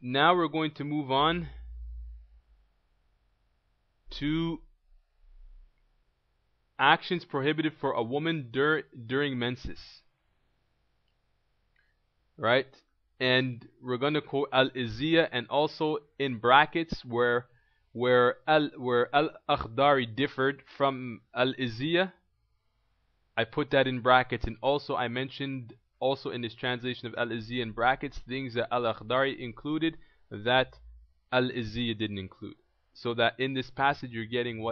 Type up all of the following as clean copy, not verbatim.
now we're going to move on to actions prohibited for a woman during menses. Right? And we're going to quote Al-Izziyah, and also in brackets where Al-Akhdari differed from Al-Izziyah, I put that in brackets. And also I mentioned also in this translation of Al-Izziyah in brackets things that Al-Akhdari included that Al-Izziyah didn't include, so that in this passage you're getting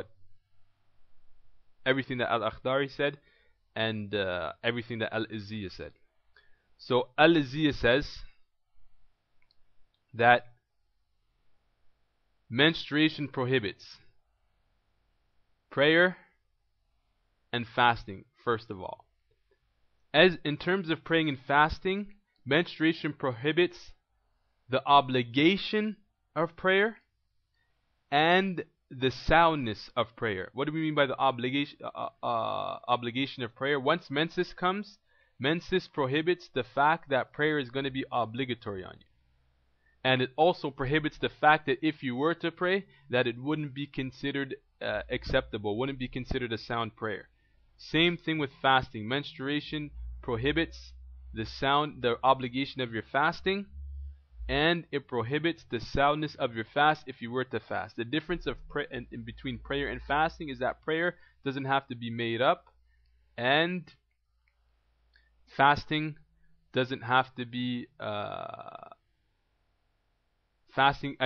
everything that Al-Akhdari said and everything that Al-Izziyah said. So Al-Izziyah says that menstruation prohibits prayer and fasting. First of all, as in terms of praying and fasting, menstruation prohibits the obligation of prayer and the soundness of prayer. What do we mean by the obligation of prayer? Once menses comes, menses prohibits the fact that prayer is going to be obligatory on you. And it also prohibits the fact that if you were to pray, that it wouldn't be considered acceptable, wouldn't be considered a sound prayer. Same thing with fasting. Menstruation prohibits the obligation of your fasting, and it prohibits the soundness of your fast if you were to fast. The difference of in between prayer and fasting is that prayer doesn't have to be made up, and fasting doesn't have to be fasting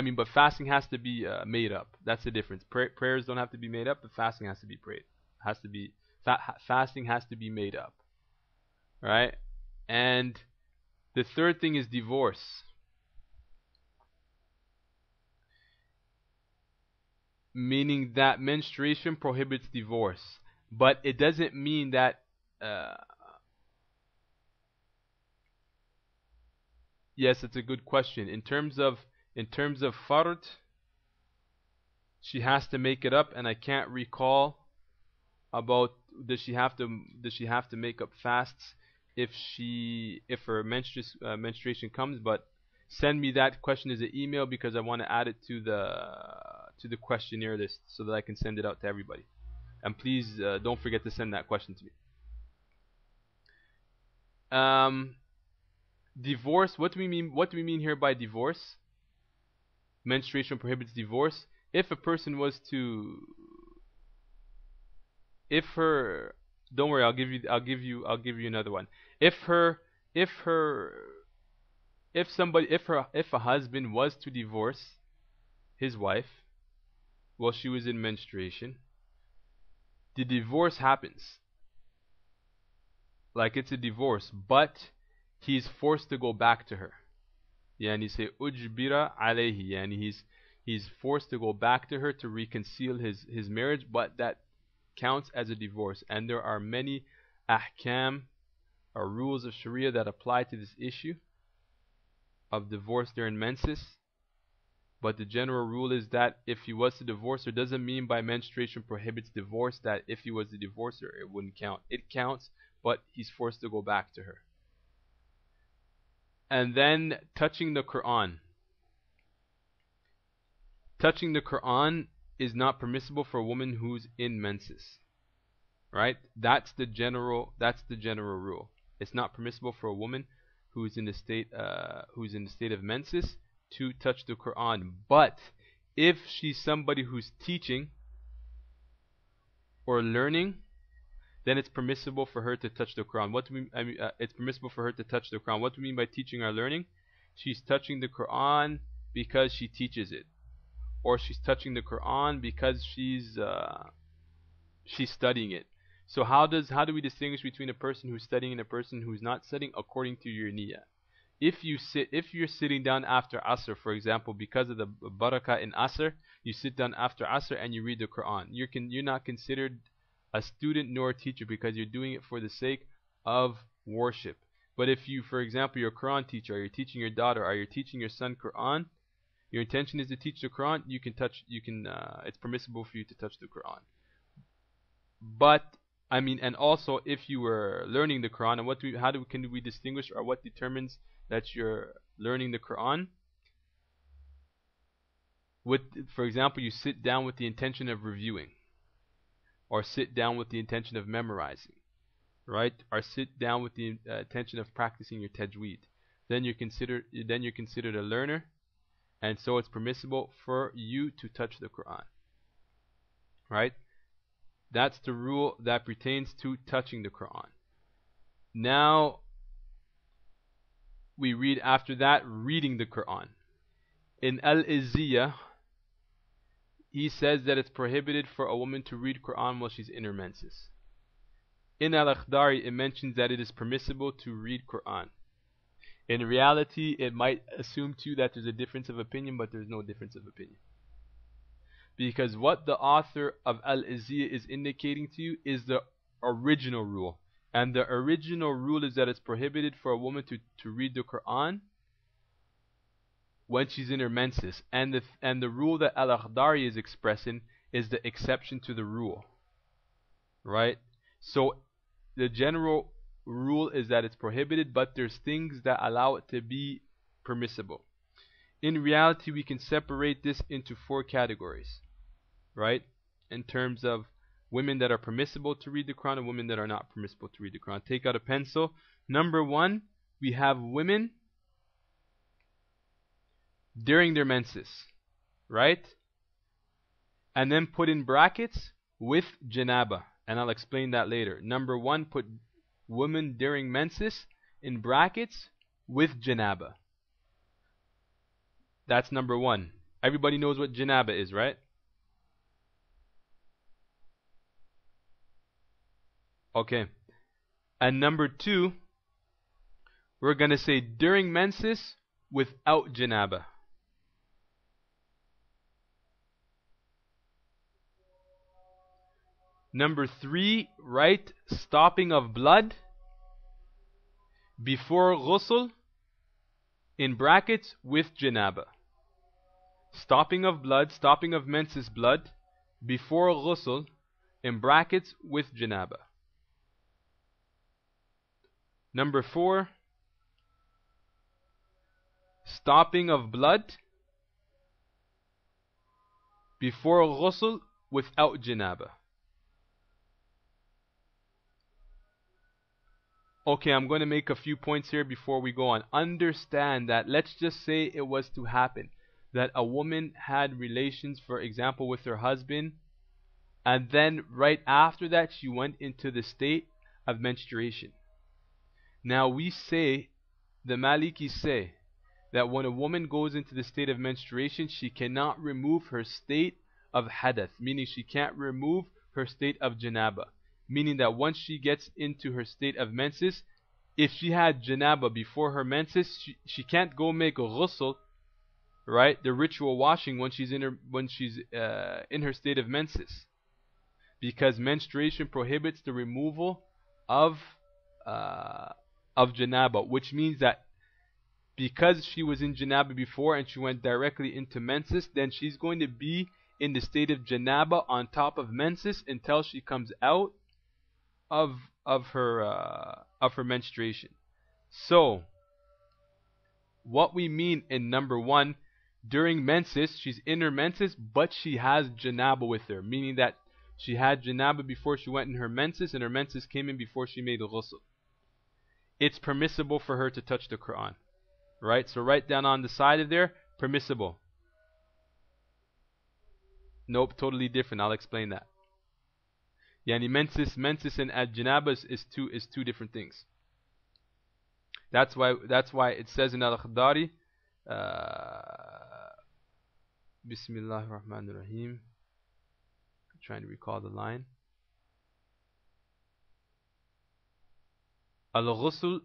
has to be made up. That's the difference. Prayers don't have to be made up, but fasting has to be prayed. Fasting has to be made up, right? And the third thing is divorce, meaning that menstruation prohibits divorce, but it doesn't mean that yes, it's a good question. In terms of fard, she has to make it up, and I can't recall about does she have to make up fasts if her menstruation comes. But send me that question as an email, because I want to add it to the questionnaire list so that I can send it out to everybody. And please don't forget to send that question to me. Divorce. What do we mean here by divorce? Menstruation prohibits divorce. If a person was to, don't worry, I'll give you another one. If a husband was to divorce his wife while she was in menstruation, the divorce happens. Like, it's a divorce, but he's forced to go back to her. Yani say ujbira alayhi, yani he's forced to go back to her to reconcile his marriage, but that counts as a divorce. And there are many ahkam or rules of Sharia that apply to this issue of divorce during menses. But the general rule is that if he was to divorce her, doesn't mean by menstruation prohibits divorce that if he was to divorce her it wouldn't count. It counts, but he's forced to go back to her. And then touching the Quran. Touching the Quran is not permissible for a woman who's in menses. Right? That's the general rule. It's not permissible for a woman who's in the state of menses to touch the Quran. But if she's somebody who's teaching or learning, then it's permissible for her to touch the Quran. It's permissible for her to touch the Quran. What do we mean by teaching or learning? She's touching the Quran because she teaches it, or she's touching the Quran because she's studying it. So how do we distinguish between a person who's studying and a person who's not studying? According to your niyyah. If you're sitting down after Asr, for example, because of the barakah in Asr, you sit down after Asr and you read the Quran. You're not considered a student nor a teacher, because you're doing it for the sake of worship. But if you, for example, you're a Quran teacher, or you're teaching your daughter, or you're teaching your son Quran, your intention is to teach the Quran, it's permissible for you to touch the Quran. But and also if you were learning the Quran, and can we distinguish, or what determines that you're learning the Quran? with, for example, you sit down with the intention of reviewing, or sit down with the intention of memorizing, right? Or sit down with the intention of practicing your tajweed. Then you're considered a learner, and so it's permissible for you to touch the Quran, right? That's the rule that pertains to touching the Quran. Now we read after that reading the Quran. In Al-Izziyah, he says that it's prohibited for a woman to read Quran while she's in her menses. In Al-Akhdari, it mentions that it is permissible to read Quran. In reality, it might assume too that there's a difference of opinion, but there's no difference of opinion. Because what the author of Al-Izziyah is indicating to you is the original rule. And the original rule is that it's prohibited for a woman to read the Quran when she's in her menses. And the rule that Al-Akhdari is expressing is the exception to the rule. Right? So the general rule is that it's prohibited, but there's things that allow it to be permissible. In reality, we can separate this into 4 categories, right? In terms of women that are permissible to read the Quran and women that are not permissible to read the Quran. Take out a pencil. Number 1, we have women during their menses, right? And then put in brackets with Janaba, and I'll explain that later. Number 1, put women during menses in brackets with Janaba. That's number 1. Everybody knows what Janaba is, right? Okay. And number 2, we're going to say during menses without Janaba. Number 3, right, stopping of blood before ghusl in brackets with Janaba. Stopping of blood, stopping of menses blood before ghusl in brackets with Janaba. Number 4, stopping of blood before ghusl without Janaba. Okay, I'm going to make a few points here before we go on. Understand that, let's just say it was to happen that a woman had relations, for example, with her husband, and then right after that she went into the state of menstruation. Now we say, the Maliki say, that when a woman goes into the state of menstruation, she cannot remove her state of hadath, meaning she can't remove her state of janaba. Meaning that once she gets into her state of menses, if she had janaba before her menses, she can't go make a ghusl, right? The ritual washing when she's in her state of menses, because menstruation prohibits the removal of janaba, which means that because she was in janaba before and she went directly into menses, then she's going to be in the state of janaba on top of menses until she comes out of her menstruation. So what we mean in number 1, during menses, she's in her menses, but she has janaba with her, meaning that she had janaba before she went in her menses, and her menses came in before she made ghusl. It's permissible for her to touch the Quran, right? So write down on the side of there, permissible. Nope, totally different. I'll explain that. Yani menses and al-janaba is two different things. That's why it says in Al-Akhdari, Bismillahir Rahmanir Rahim. I'm trying to recall the line. Al-ghusl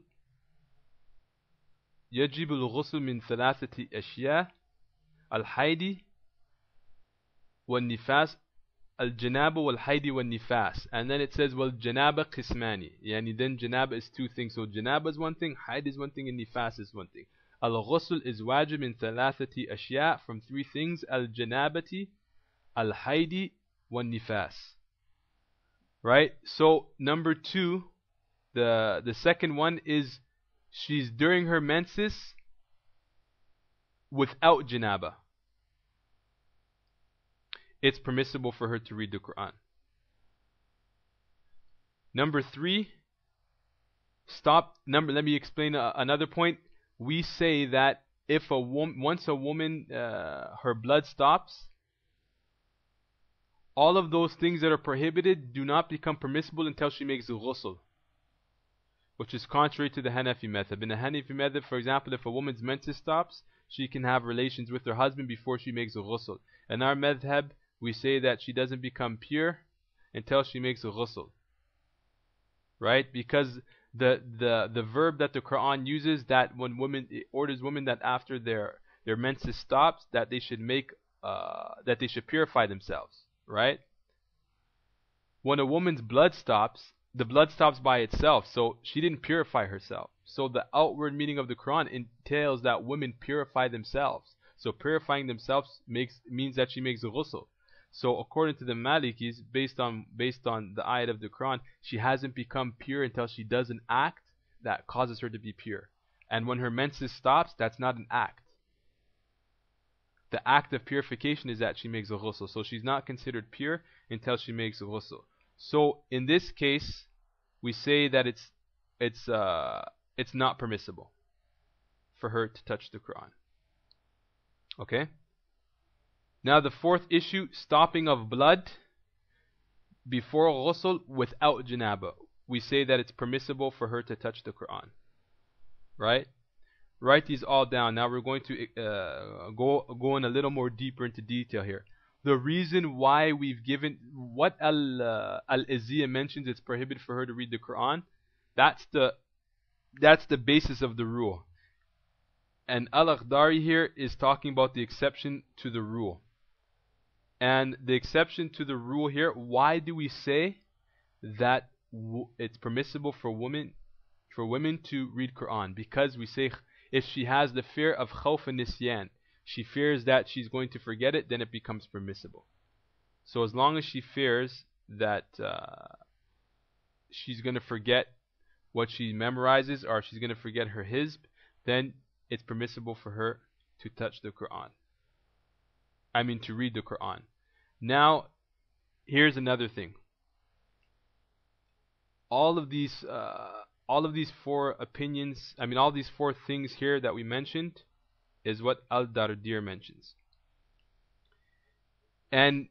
يجب الغسل من 3 أشياء الحيض والنفاس الجنابة والحيض والنفاس. And then it says والجنابة قسماني, يعني then janaba is 2 things. So janaba is 1 thing, haid is 1 thing, and nifas is 1 thing. Al-ghusl is wajib min 3 أشياء, from 3 things: al-janabati, al-haidi, wal-nifas. Right? So number 2, the second one is she's during her menses without janaba. it's permissible for her to read the Quran. Number 3, let me explain another point. We say that if once a woman, her blood stops, all of those things that are prohibited do not become permissible until she makes ghusl, which is contrary to the Hanafi method. In the Hanafi method, for example, if a woman's menses stops, she can have relations with her husband before she makes ghusl. In our madhab, we say that she doesn't become pure until she makes ghusl. Right? Because the verb that the Quran uses, that when it orders women that after their menses stops, that they should purify themselves. Right? When a woman's blood stops, the blood stops by itself, so she didn't purify herself. So the outward meaning of the Quran entails that women purify themselves. So purifying themselves means that she makes a ghusl. So according to the Malikis, based on the ayat of the Quran, she hasn't become pure until she does an act that causes her to be pure. And when her menses stops, that's not an act. The act of purification is that she makes a ghusl. So she's not considered pure until she makes a ghusl. So in this case, we say that it's not permissible for her to touch the Quran. Okay? Now the 4th issue, stopping of blood before ghusl without janaba. We say that it's permissible for her to touch the Quran. Right? Write these all down. Now we're going to go in a little more deeper into detail here. The reason why we've given what Al-Izziyah mentions it's prohibited for her to read the Quran, that's the basis of the rule. And Al-Akhdari here is talking about the exception to the rule. And the exception to the rule here, why do we say that it's permissible for women to read Quran? Because we say if she has the fear of khawf and nisyan, she fears that she's going to forget it, then it becomes permissible. So as long as she fears that she's going to forget what she memorizes, or she's going to forget her hizb, then it's permissible for her to touch the Quran. To read the Quran. Now, here's another thing. All of these 4 opinions, all these 4 things here that we mentioned, is what Al-Dardir mentions. And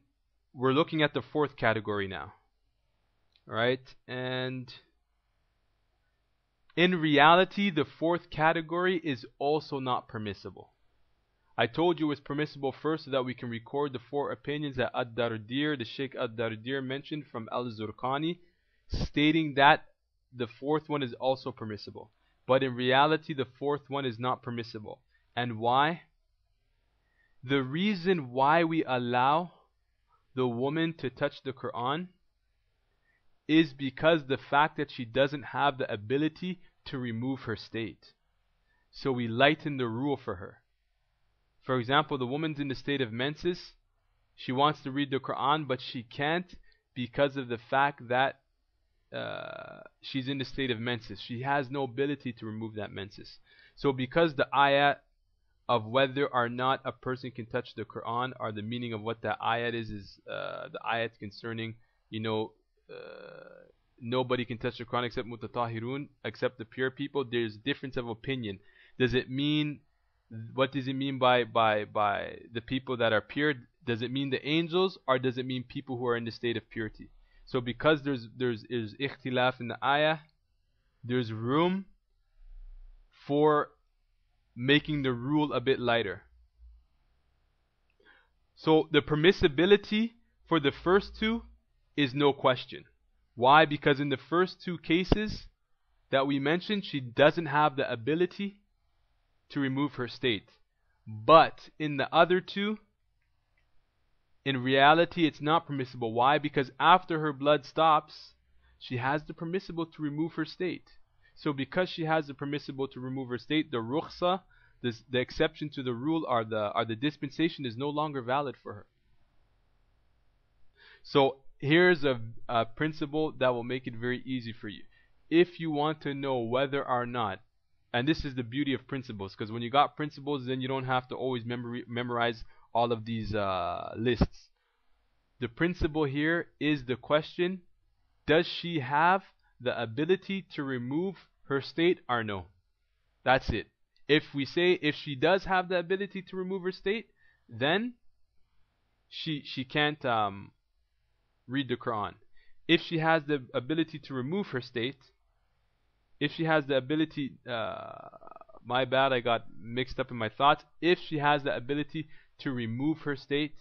we're looking at the 4th category now. Right? And in reality, the 4th category is also not permissible. I told you it was permissible first so that we can record the 4 opinions that the Sheikh Ad-Dardir mentioned from Al-Zurqani, stating that the 4th one is also permissible. But in reality, the 4th one is not permissible. And why? The reason why we allow the woman to touch the Quran is because the fact that she doesn't have the ability to remove her state. So we lighten the rule for her. For example, the woman's in the state of menses. She wants to read the Quran, but she can't because of the fact that she's in the state of menses. She has no ability to remove that menses. So because the ayat of whether or not a person can touch the Quran, or the meaning of what that ayat is the ayat concerning, nobody can touch the Quran except mutatahirun, except the pure people. There's difference of opinion. What does it mean by the people that are pure? Does it mean the angels, or does it mean people who are in the state of purity? So because there's ikhtilaf in the ayah, there's room for making the rule a bit lighter. So the permissibility for the first 2 is no question. Why? Because in the first 2 cases that we mentioned, she doesn't have the ability to remove her state. But in the other 2, in reality, it's not permissible. Why? Because after her blood stops, she has the permissible to remove her state. So because she has the permissible to remove her state, the rukhsa, the exception to the rule, or the dispensation, is no longer valid for her. So here's a principle that will make it very easy for you. If you want to know whether or not, and this is the beauty of principles, because when you got principles, then you don't have to always memorize all of these lists. The principle here is the question, does she have the ability to remove her state or no? That's it. If we say if she does have the ability to remove her state, then she can't read the Quran. If she has the ability to remove her state, if she has the ability, my bad, I got mixed up in my thoughts. If she has the ability to remove her state,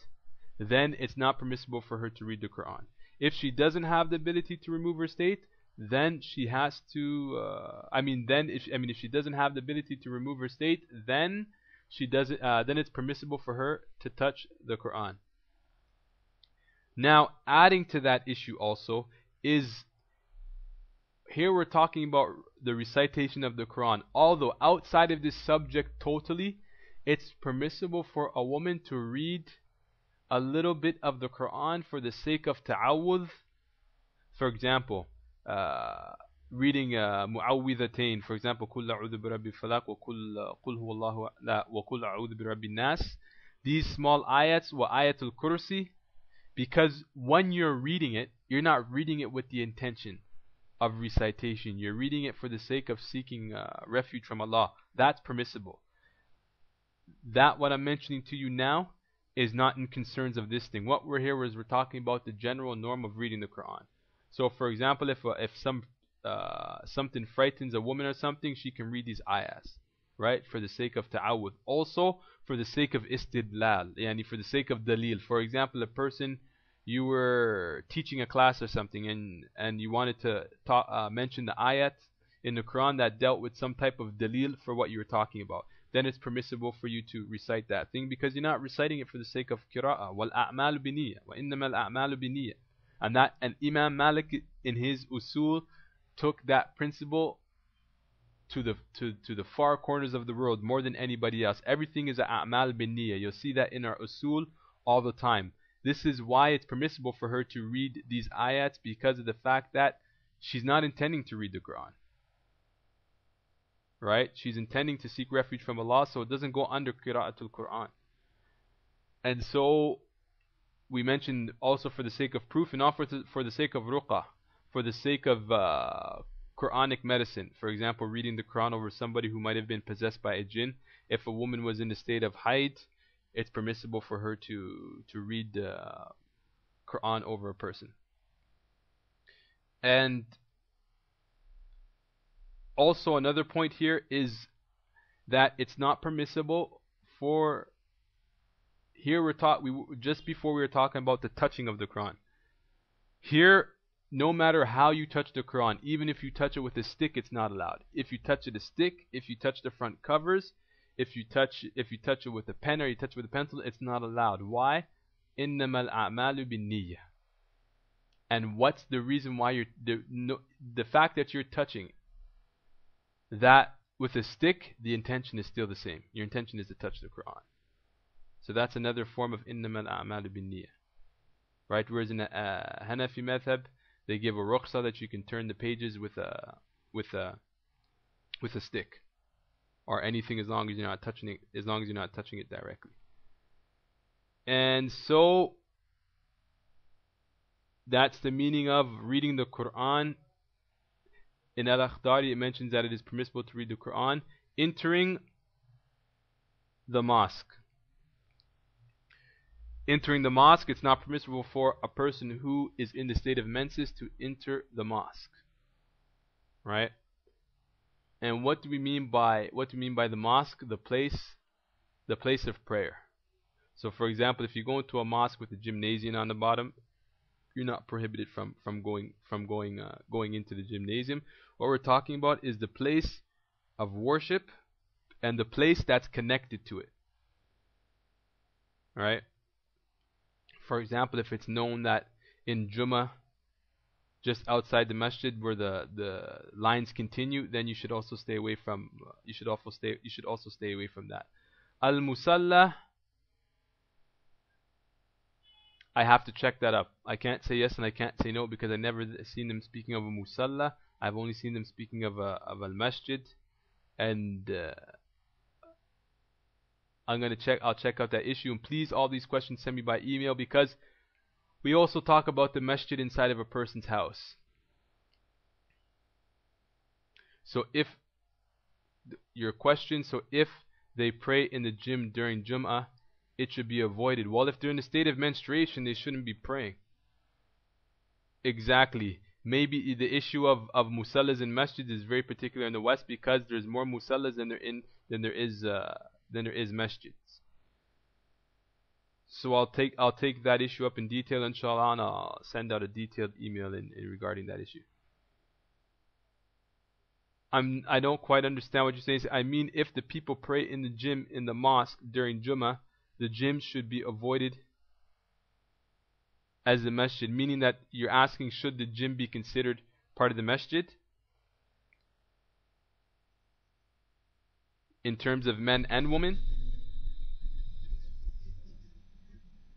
then it's not permissible for her to read the Quran. If she doesn't have the ability to remove her state, then she has to. If she doesn't have the ability to remove her state, then she doesn't. Then it's permissible for her to touch the Quran. Now, adding to that issue also is, here we're talking about the recitation of the Quran. Although outside of this subject totally, it's permissible for a woman to read a little bit of the Quran for the sake of ta'awudh. For example, reading mu'awwidhatayn. For example, قُلْ أَعُوذُ بِرَبِّ الْفَلَقِ وَقُلْ هُوَ اللَّهُ وَقُلْ أَعُوذُ بِرَبِّ النَّاسِ. These small ayats, wa ayatul kursi, because when you're reading it, you're not reading it with the intention of recitation. You're reading it for the sake of seeking refuge from Allah. That's permissible. That what I'm mentioning to you now is not in concerns of this thing. What we're here is we're talking about the general norm of reading the Quran. So, for example, if something frightens a woman or something, she can read these ayahs, right? For the sake of ta'awudh. Also, for the sake of istidlal, yani for the sake of dalil. For example, a person, you were teaching a class or something, and you wanted to mention the ayat in the Quran that dealt with some type of dalil for what you were talking about. Then it's permissible for you to recite that thing, because you're not reciting it for the sake of qira'ah. Wal a'malu biniyya, wa innamal a'malu biniyya. And Imam Malik in his usul took that principle to the far corners of the world, more than anybody else. Everything is a'mal biniyya. You'll see that in our usul all the time. This is why it's permissible for her to read these ayats, because of the fact that she's not intending to read the Quran. Right? She's intending to seek refuge from Allah, so it doesn't go under qira'atul Quran. And so we mentioned also for the sake of proof, and also for the sake of ruqah, for the sake of Quranic medicine. For example, reading the Quran over somebody who might have been possessed by a jinn. If a woman was in a state of haid, it's permissible for her to read the Quran over a person. And also another point here is that it's not permissible for, here just before we were talking about the touching of the Quran. Here, no matter how you touch the Quran, even if you touch it with a stick, it's not allowed. If you touch it with a stick, if you touch the front covers, if you touch it with a pen or you touch it with a pencil, it's not allowed. Why? إِنَّمَا الْأَعْمَالُ بِالنِّيَّةِ. And what's the reason why the fact that you're touching that with a stick, the intention is still the same. Your intention is to touch the Quran. So that's another form of إِنَّمَا الْأَعْمَالُ بِالنِّيَّةِ. Right? Whereas in a Hanafi madhab, they give a ruqsa that you can turn the pages with a stick or anything, as long as you're not touching it directly. And so that's the meaning of reading the Quran. In Al-Akhdari, it mentions that it is permissible to read the Quran entering the mosque. Entering the mosque, it's not permissible for a person who is in the state of menses to enter the mosque. Right? And what do we mean by the mosque? The place of prayer. So, for example, if you go into a mosque with a gymnasium on the bottom, you're not prohibited from going into the gymnasium. What we're talking about is the place of worship and the place that's connected to it. Right? For example, if it's known that in Jummah, just outside the masjid where the lines continue, then you should also stay away from that. Al-Musalla, I have to check that up. I can't say yes and I can't say no, because I never seen them speaking of a Musalla. I've only seen them speaking of al-Masjid, and I'll check out that issue. And please, all these questions send me by email, because We also talk about the masjid inside of a person's house. So if your question, so if they pray in the gym during Jum'ah, it should be avoided. Well, if they're in a state of menstruation, they shouldn't be praying. Exactly. Maybe the issue of musallas in masjids is very particular in the West because there's more musallas than there is masjids. So I'll take that issue up in detail, inshallah, and I'll send out a detailed email in regarding that issue. I don't quite understand what you're saying. I mean, if the people pray in the gym in the mosque during Jummah, the gym should be avoided as the masjid, meaning that you're asking, should the gym be considered part of the masjid in terms of men and women?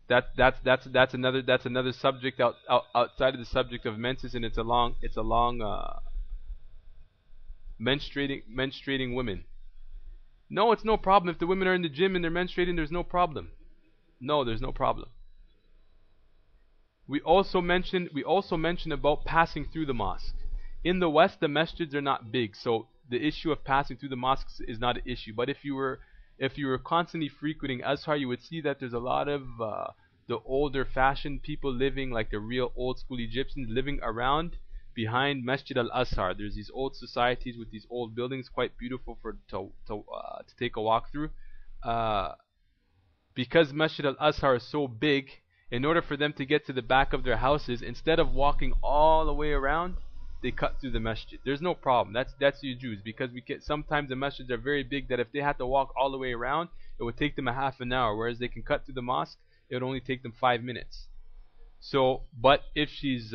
That's another subject outside of the subject of menses, and it's a long menstruating women. No, it's no problem if the women are in the gym and they're menstruating. There's no problem. No, there's no problem. We also mentioned about passing through the mosque. In the West, the masjids are not big, so the issue of passing through the mosques is not an issue. But if you were constantly frequenting Azhar, you would see that there's a lot of the older fashioned people living, like the real old school Egyptians, living around behind Masjid al-Azhar. There's these old societies with these old buildings, quite beautiful to take a walk through. Because Masjid al-Azhar is so big, in order for them to get to the back of their houses, instead of walking all the way around, they cut through the masjid. There's no problem. That's the Jews, because sometimes the masjids are very big that if they had to walk all the way around, it would take them a half an hour, whereas they can cut through the mosque, it would only take them 5 minutes. So, but if she's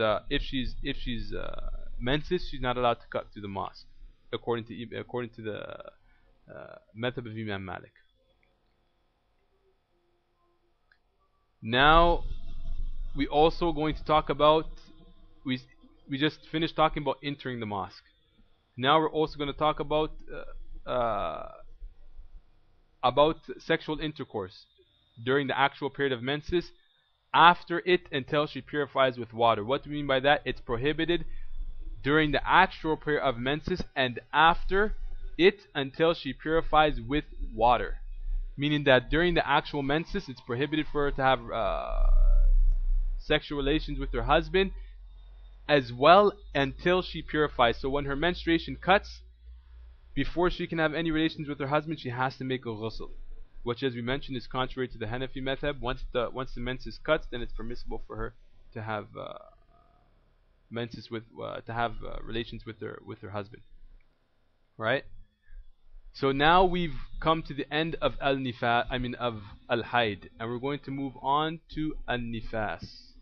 menses, she's not allowed to cut through the mosque, according to the method of Imam Malik. Now, we also going to talk about, we just finished talking about entering the mosque. Now we're also going to talk about sexual intercourse during the actual period of menses, after it until she purifies with water. What do we mean by that? It's prohibited during the actual period of menses and after it until she purifies with water. Meaning that during the actual menses, it's prohibited for her to have sexual relations with her husband, as well until she purifies. So when her menstruation cuts, before she can have any relations with her husband, she has to make a ghusl, which, as we mentioned, is contrary to the Hanafi method. Once the menses cuts, then it's permissible for her to have relations with her husband. Right? So now we've come to the end of of al-haid, and we're going to move on to al-nifas.